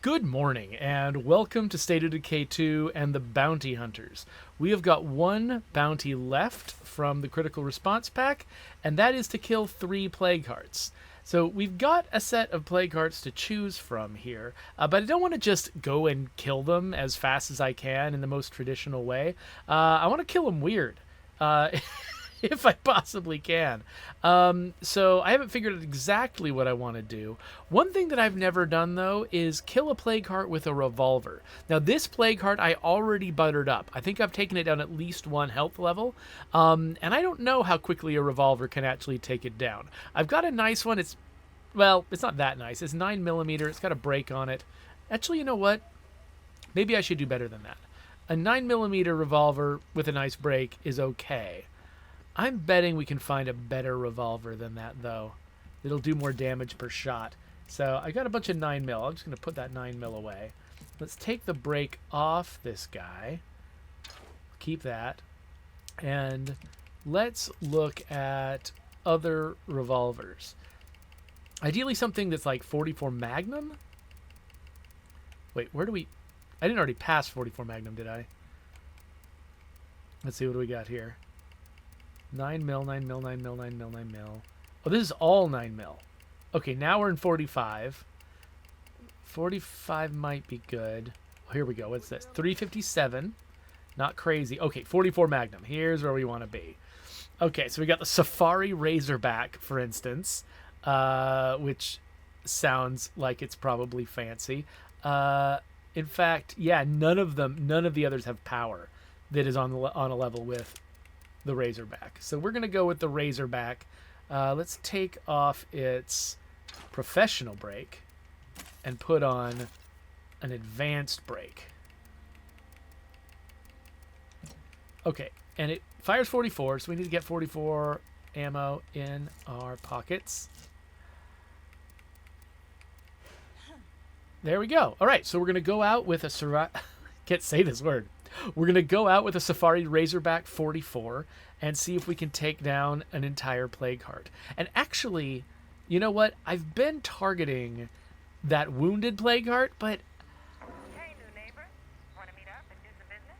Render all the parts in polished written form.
Good morning, and welcome to State of Decay 2 and the Bounty Hunters. We have got one bounty left from the Critical Response Pack, and that is to kill 3 Plague Hearts. So we've got a set of Plague Hearts to choose from here, but I don't want to just go and kill them as fast as I can in the most traditional way. I want to kill them weird. If I possibly can. So I haven't figured out exactly what I want to do. One thing that I've never done, though, is kill a Plague Heart with a revolver. Now, this Plague Heart I already buttered up. I think I've taken it down at least 1 health level, and I don't know how quickly a revolver can actually take it down. I've got a nice one. Well, it's not that nice. It's 9mm. It's got a break on it. Actually, you know what? Maybe I should do better than that. A 9mm revolver with a nice break is okay. I'm betting we can find a better revolver than that, though. It'll do more damage per shot. So I got a bunch of 9mm. I'm just going to put that 9mm away. Let's take the break off this guy. Keep that. And let's look at other revolvers. Ideally something that's like 44 Magnum? Wait, where do we... I didn't already pass 44 Magnum, did I? Let's see, what do we got here? 9mm, 9mm, 9mm, 9mm, 9mm. Oh, this is all 9mm. Okay, now we're in 45. 45 might be good. Oh, here we go. What's this? 357. Not crazy. Okay, 44 Magnum. Here's where we want to be. Okay, so we got the Safari Razorback, for instance, which sounds like it's probably fancy. In fact, yeah, none of the others have power that is on a level with the Razorback. So we're going to go with the Razorback. Let's take off its professional break and put on an advanced break. Okay, and it fires 44, so we need to get 44 ammo in our pockets. There we go. All right, so we're going to go out with a... Can't say this word. We're going to go out with a Safari Razorback 44 and see if we can take down an entire Plague Heart. And actually, you know what? I've been targeting that wounded Plague Heart, but... Hey, new neighbor. Want to meet up and do some business?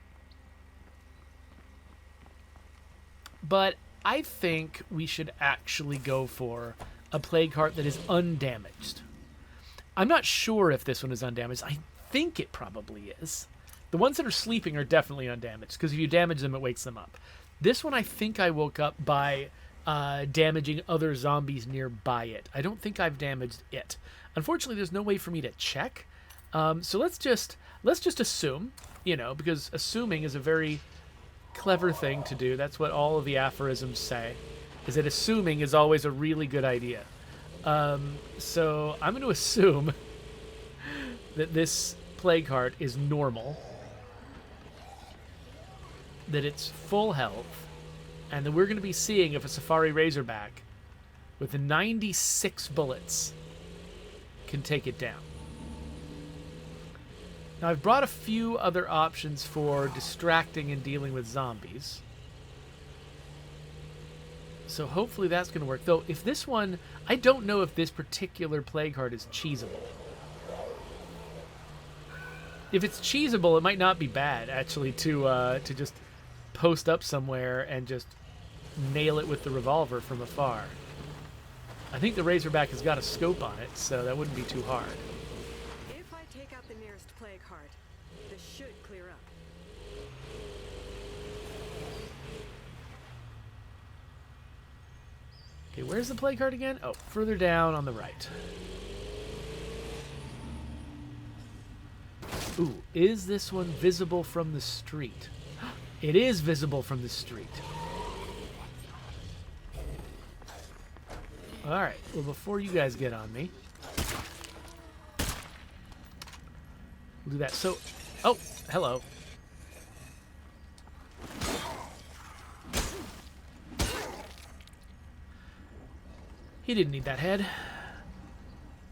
But I think we should actually go for a Plague Heart that is undamaged. I'm not sure if this one is undamaged. I think it probably is. The ones that are sleeping are definitely undamaged, because if you damage them, it wakes them up. This one, I think I woke up by damaging other zombies nearby it. I don't think I've damaged it. Unfortunately, there's no way for me to check. So let's just assume, because assuming is a very clever thing to do. That's what all of the aphorisms say, is that assuming is always a really good idea. So I'm going to assume that this Plague Heart is normal, that it's full health, and that we're going to be seeing if a Safari Razorback with 96 bullets can take it down. Now, I've brought a few other options for distracting and dealing with zombies, so hopefully that's going to work. Though, if this one... I don't know if this particular Plague Heart is cheesable. If it's cheesable, it might not be bad, actually, to just post up somewhere and just nail it with the revolver from afar. I think the Razorback has got a scope on it, so that wouldn't be too hard. If I take out the nearest Plague Heart, this should clear up. Okay, where's the Plague Heart again? Oh, further down on the right. Ooh, is this one visible from the street? It is visible from the street. Alright, well, before you guys get on me, we'll do that. So, oh, hello. He didn't need that head.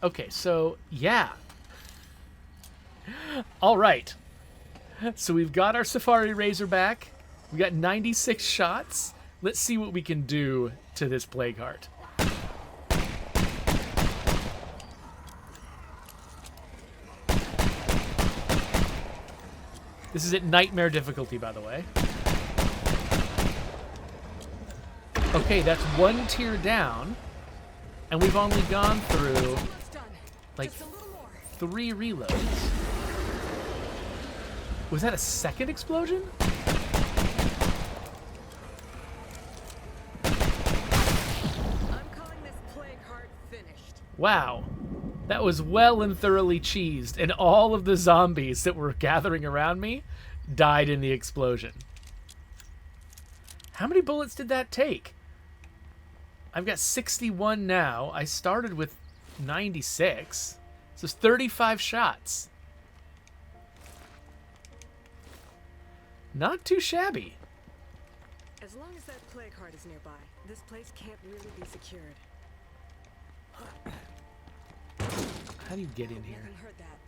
Okay, so, yeah. All right. So we've got our Safari Razorback. We got 96 shots. Let's see what we can do to this Plague Heart. This is at nightmare difficulty, by the way. Okay, that's one tier down, and we've only gone through Almost done. like Just a little more. 3 reloads. Was that a second explosion? I'm calling this plague heart finished. Wow. That was well and thoroughly cheesed, and all of the zombies that were gathering around me died in the explosion. How many bullets did that take? I've got 61 now. I started with 96. So it's 35 shots. Not too shabby. As long as that plague heart is nearby, this place can't really be secured. How do you get in Hope you here? haven't heard that.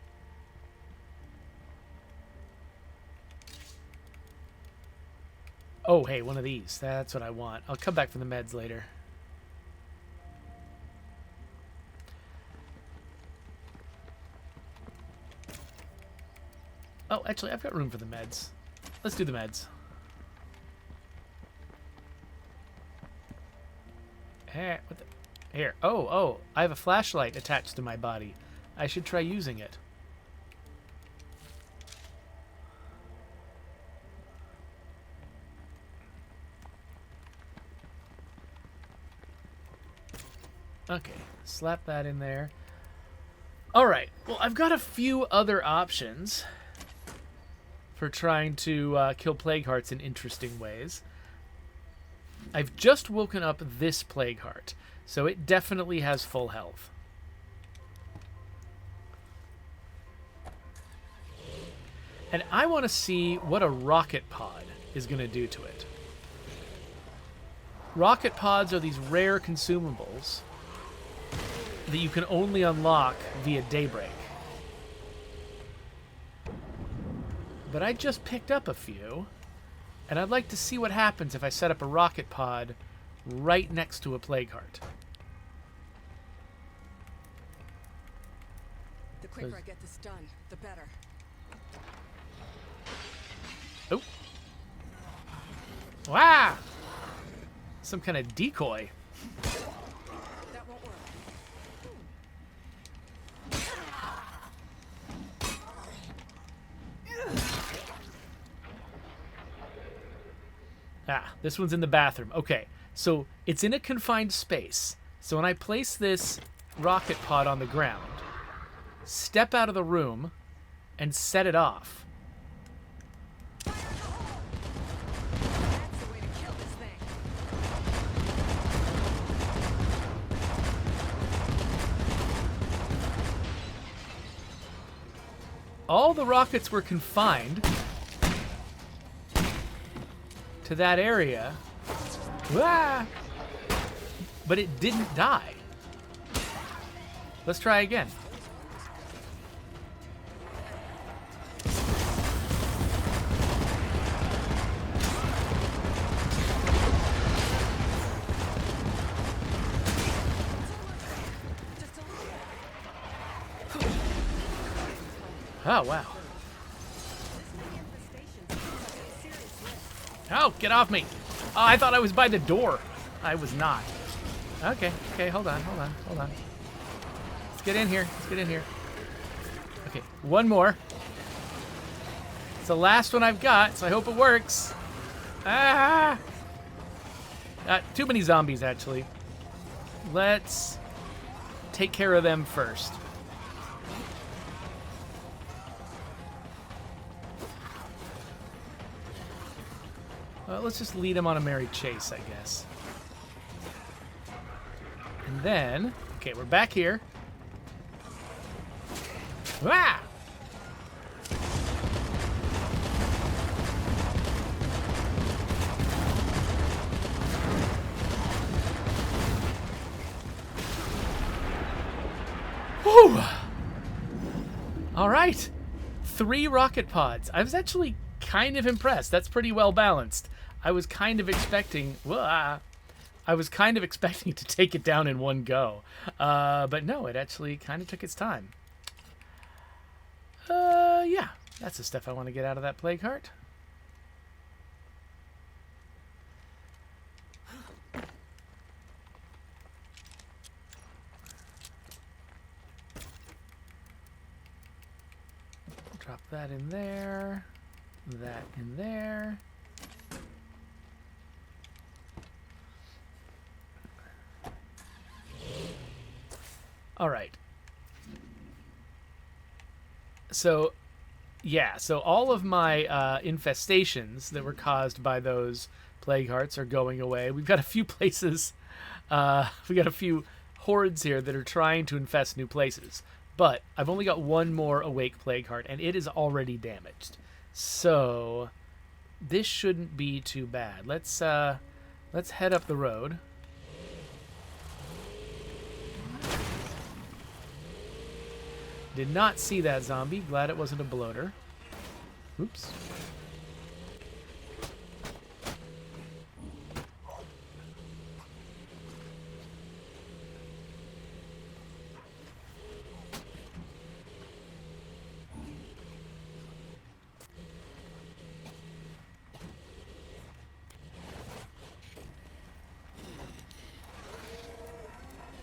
Oh, hey, one of these. That's what I want. I'll come back for the meds later. Oh, actually, I've got room for the meds. Let's do the meds. What the? Here. Oh, I have a flashlight attached to my body. I should try using it. Okay, slap that in there. Alright, well, I've got a few other options for trying to kill plague hearts in interesting ways. I've just woken up this plague heart, so it definitely has full health. And I want to see what a rocket pod is going to do to it. Rocket pods are these rare consumables that you can only unlock via Daybreak. But I just picked up a few, and I'd like to see what happens if I set up a rocket pod right next to a plague heart. The quicker I get this done, the better. Oh. Wow! Some kind of decoy. That won't work. Ah, this one's in the bathroom. Okay, so it's in a confined space. So when I place this rocket pod on the ground, step out of the room, and set it off. That's the way to kill this thing. All the rockets were confined to that area. Ah! But it didn't die. Let's try again. Just a little. Oh, wow. This big infestation seems like a serious risk. Oh, get off me. Oh, I thought I was by the door. I was not. Okay, hold on. Let's get in here. Okay, one more. It's the last one I've got, so I hope it works. Ah! Too many zombies, actually. Let's take care of them first. Let's just lead him on a merry chase, I guess. And then, okay, we're back here. Ah! Whew! All right. 3 rocket pods. I was actually kind of impressed. That's pretty well balanced. I was kind of expecting to take it down in one go. But no, it actually kind of took its time. Yeah. That's the stuff I want to get out of that plague heart. Drop that in there. That in there. All right. So, yeah. So all of my infestations that were caused by those plague hearts are going away. We've got a few places. We got a few hordes here that are trying to infest new places. But I've only got one more awake plague heart, and it is already damaged. So this shouldn't be too bad. Let's head up the road. Did not see that zombie. Glad it wasn't a bloater. Oops.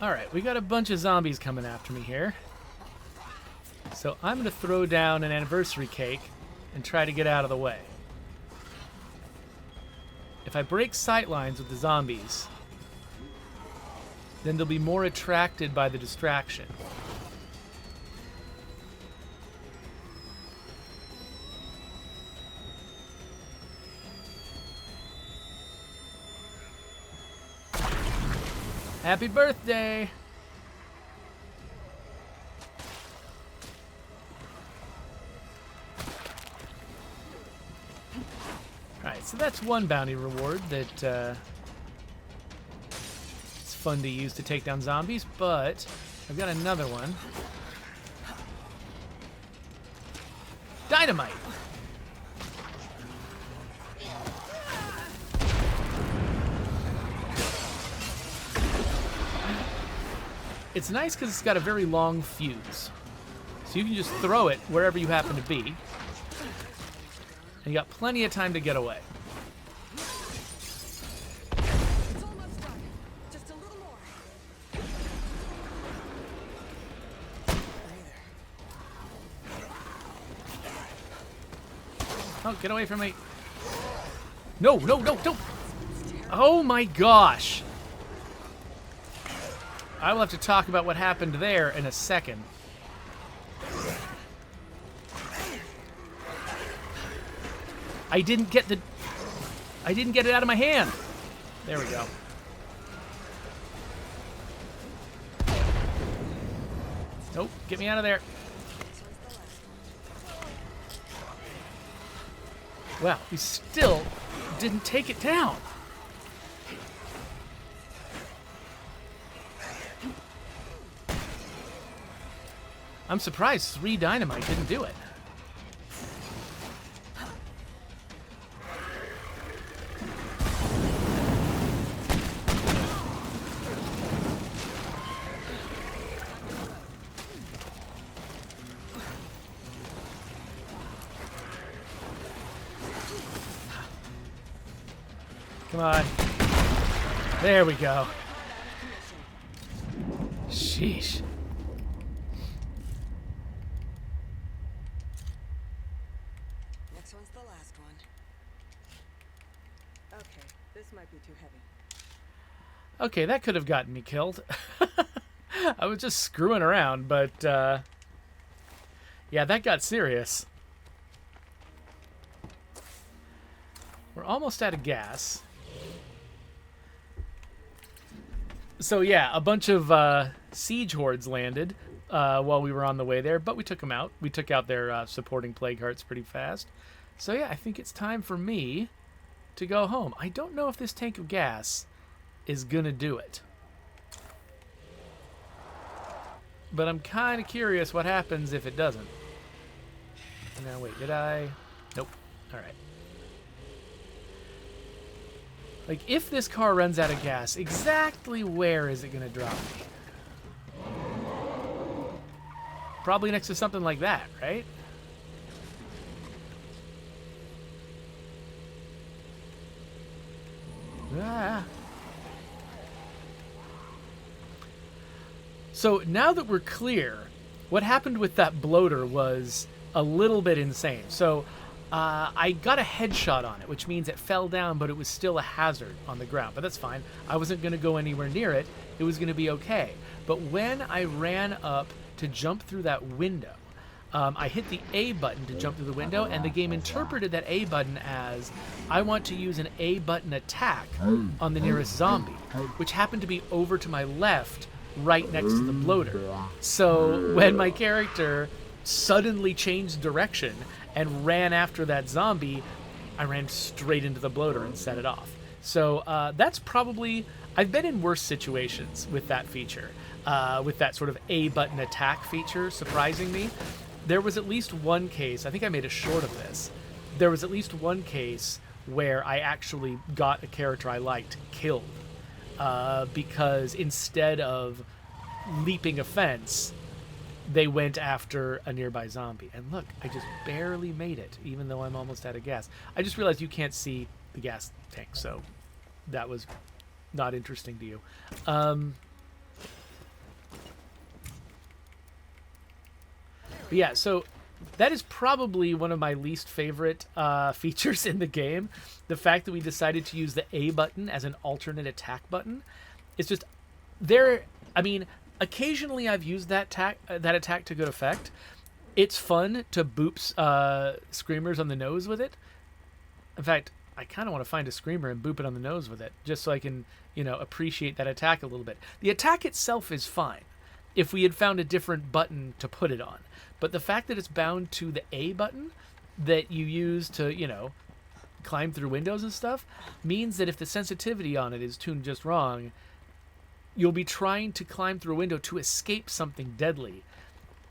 Alright, we got a bunch of zombies coming after me here. So I'm going to throw down an anniversary cake and try to get out of the way. If I break sight lines with the zombies, then they'll be more attracted by the distraction. Happy birthday! Alright, so that's one bounty reward that it's fun to use to take down zombies, but I've got another one. Dynamite! It's nice because it's got a very long fuse. So you can just throw it wherever you happen to be. And you got plenty of time to get away. It's almost done. Just a little more. Oh, get away from me. No, no, no, don't. Oh my gosh. I will have to talk about what happened there in a second. I didn't get it out of my hand. There we go. Nope, get me out of there. Wow, we still didn't take it down. I'm surprised 3 dynamite didn't do it. Come on. There we go. Sheesh. Next one's the last one. Okay, this might be too heavy. Okay, that could have gotten me killed. I was just screwing around, but yeah, that got serious. We're almost out of gas. So yeah, a bunch of siege hordes landed while we were on the way there, but we took them out. We took out their supporting plague hearts pretty fast. So yeah, I think it's time for me to go home. I don't know if this tank of gas is gonna do it. But I'm kind of curious what happens if it doesn't. Now wait, did I? Nope. All right. Like, if this car runs out of gas, exactly where is it going to drop me? Probably next to something like that, right? So now that we're clear, what happened with that bloater was a little bit insane. So I got a headshot on it, which means it fell down, but it was still a hazard on the ground. But that's fine. I wasn't going to go anywhere near it. It was going to be okay. But when I ran up to jump through that window, I hit the A button to jump through the window, and the game interpreted that A button as I want to use an A button attack on the nearest zombie, which happened to be over to my left, right next to the bloater. So when my character suddenly changed direction and ran after that zombie, I ran straight into the bloater and set it off. So that's probably... I've been in worse situations with that feature, with that sort of A button attack feature surprising me. There was at least one case, I think I made a short of this, there was at least one case where I actually got a character I liked killed, because instead of leaping a fence, they went after a nearby zombie. And look, I just barely made it, even though I'm almost out of gas. I just realized you can't see the gas tank, so that was not interesting to you. But yeah, so that is probably one of my least favorite features in the game. The fact that we decided to use the A button as an alternate attack button. It's just, I mean, occasionally I've used that attack to good effect. It's fun to boop screamers on the nose with it. In fact, I kind of want to find a screamer and boop it on the nose with it, just so I can, appreciate that attack a little bit. The attack itself is fine if we had found a different button to put it on. But the fact that it's bound to the A button that you use to, climb through windows and stuff means that if the sensitivity on it is tuned just wrong, you'll be trying to climb through a window to escape something deadly,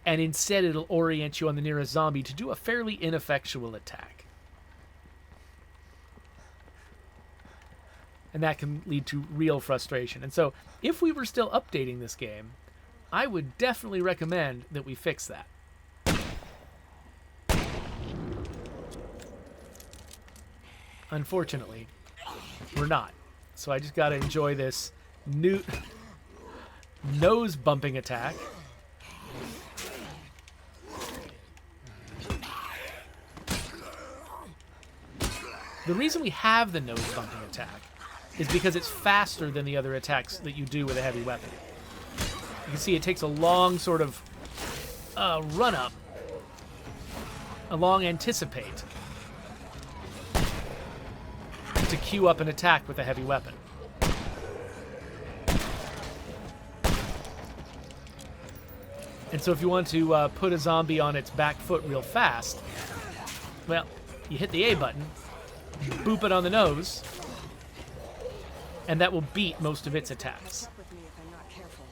and instead it'll orient you on the nearest zombie to do a fairly ineffectual attack. And that can lead to real frustration. And so, if we were still updating this game, I would definitely recommend that we fix that. Unfortunately, we're not. So I just gotta enjoy this new nose bumping attack. The reason we have the nose bumping attack is because it's faster than the other attacks that you do with a heavy weapon. You can see it takes a long sort of run up, a long anticipate to queue up an attack with a heavy weapon. And so if you want to put a zombie on its back foot real fast, well, you hit the A button, boop it on the nose, and that will beat most of its attacks. With me if I'm not careful.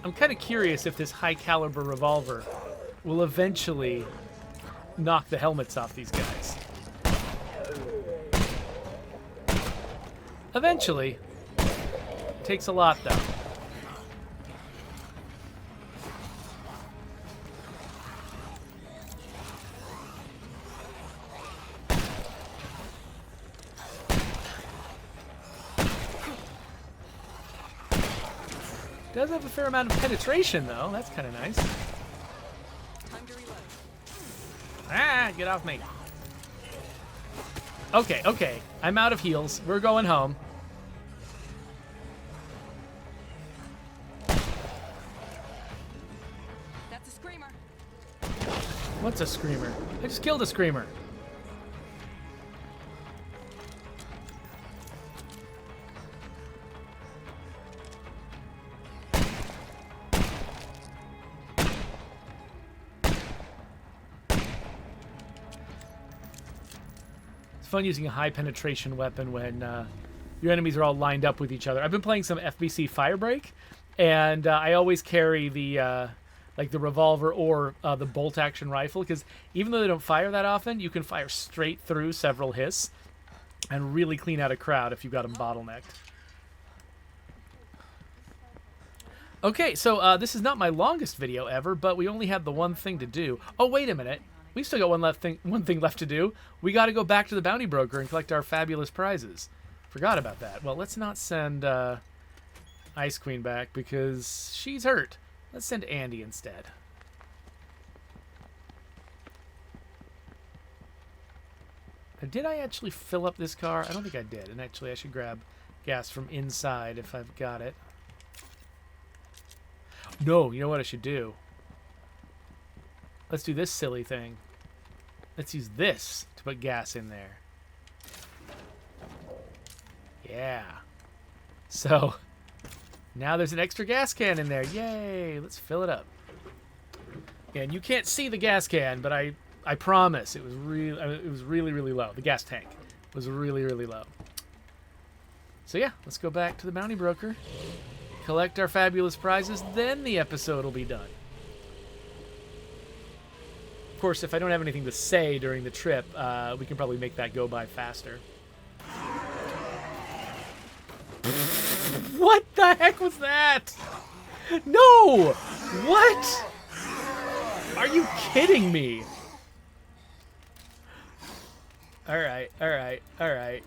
I'm kind of curious if this high caliber revolver will eventually knock the helmets off these guys. Eventually. Takes a lot, though. Does have a fair amount of penetration, though. That's kind of nice. Time to reload. Ah, get off me. Okay. I'm out of heals. We're going home. That's a screamer. What's a screamer? I just killed a screamer. Fun using a high penetration weapon when your enemies are all lined up with each other. I've been playing some FBC Firebreak, and I always carry the like the revolver or the bolt action rifle, because even though they don't fire that often, you can fire straight through several hiss and really clean out a crowd if you've got them bottlenecked. Okay, so this is not my longest video ever, but we only had the one thing to do. Oh, wait a minute. We still got one thing left to do. We got to go back to the bounty broker and collect our fabulous prizes. Forgot about that. Well, let's not send Ice Queen back because she's hurt. Let's send Andy instead. Did I actually fill up this car? I don't think I did. And actually, I should grab gas from inside if I've got it. No, you know what I should do? Let's do this silly thing. Let's use this to put gas in there. Yeah. So, now there's an extra gas can in there. Yay! Let's fill it up. And you can't see the gas can, but I promise it was really, really low. The gas tank was really, really low. So yeah, let's go back to the bounty broker, collect our fabulous prizes, then the episode will be done. Of course, if I don't have anything to say during the trip, we can probably make that go by faster. What the heck was that? No! What? Are you kidding me? Alright, alright, alright.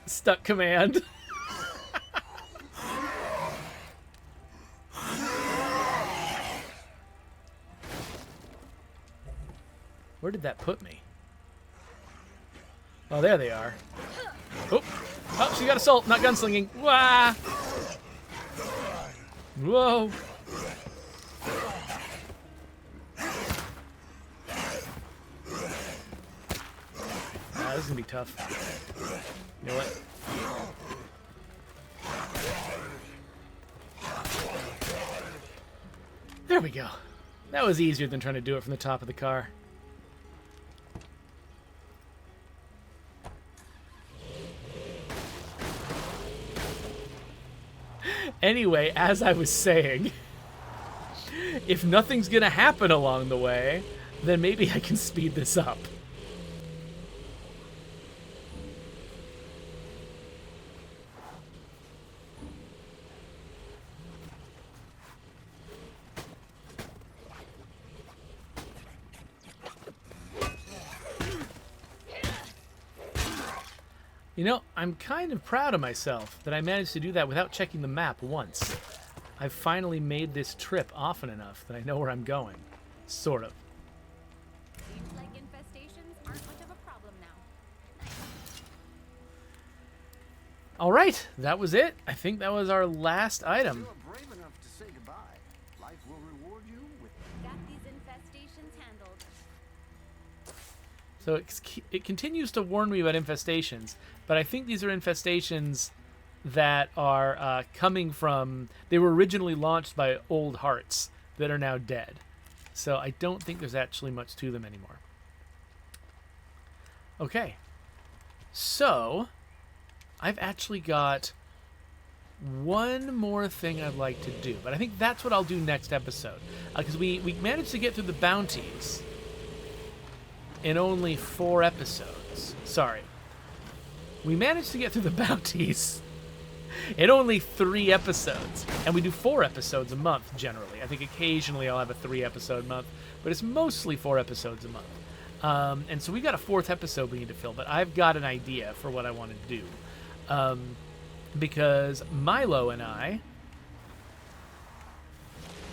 Stuck command. Where did that put me? Oh, there they are. Oh, oh, she got assault, not gunslinging. Wah! Whoa. This is gonna be tough. You know what? There we go. That was easier than trying to do it from the top of the car. Anyway, as I was saying, if nothing's gonna happen along the way, then maybe I can speed this up. You know, I'm kind of proud of myself that I managed to do that without checking the map once. I've finally made this trip often enough that I know where I'm going. Sort of. Seems like infestations aren't much of a problem now. All right, that was it. I think that was our last item. You're brave enough to say goodbye. Life will reward you with Got these infestations handled. So it continues to warn me about infestations, but I think these are infestations that are coming from... They were originally launched by old hearts that are now dead. So I don't think there's actually much to them anymore. Okay. So, I've actually got one more thing I'd like to do, but I think that's what I'll do next episode. Because we managed to get through the bounties in only 4 episodes. Sorry. We managed to get through the bounties in only 3 episodes. And we do 4 episodes a month, generally. I think occasionally I'll have a 3-episode month, but it's mostly 4 episodes a month. And so we got a 4th episode we need to fill, but I've got an idea for what I want to do. Because Milo and I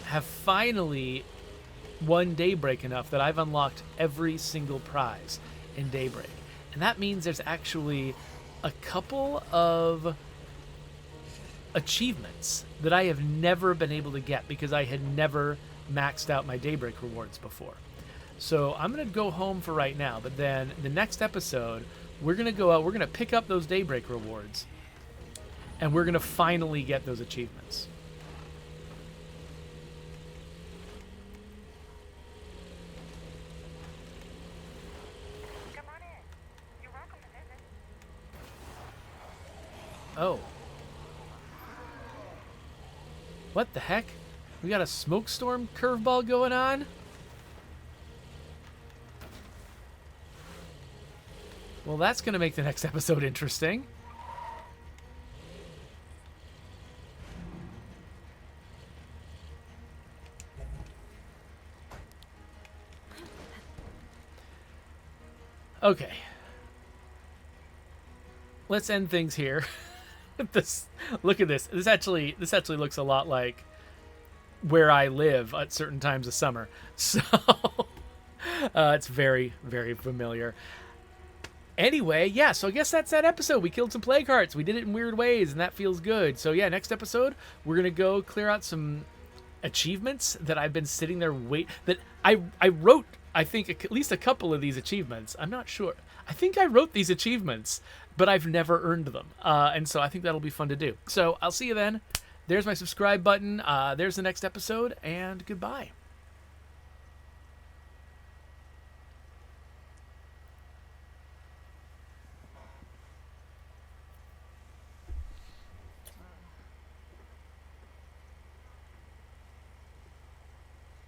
have finally won Daybreak enough that I've unlocked every single prize in Daybreak. And that means there's actually a couple of achievements that I have never been able to get because I had never maxed out my Daybreak rewards before. So I'm going to go home for right now, but then the next episode, we're going to go out, we're going to pick up those Daybreak rewards, and we're going to finally get those achievements. Come on in. You're welcome to visit. Oh. What the heck? We got a smoke storm curveball going on? Well, that's going to make the next episode interesting. Okay. Let's end things here. This, look at this. This actually looks a lot like where I live at certain times of summer. So it's very, very familiar. Anyway, yeah, so I guess that's that episode. We killed some plague hearts. We did it in weird ways, and that feels good. So yeah, next episode, we're going to go clear out some achievements that I've been sitting there that I wrote, I think, at least a couple of these achievements. I'm not sure. I think I wrote these achievements, but I've never earned them. And so I think that'll be fun to do. So I'll see you then. There's my subscribe button. There's the next episode, and goodbye.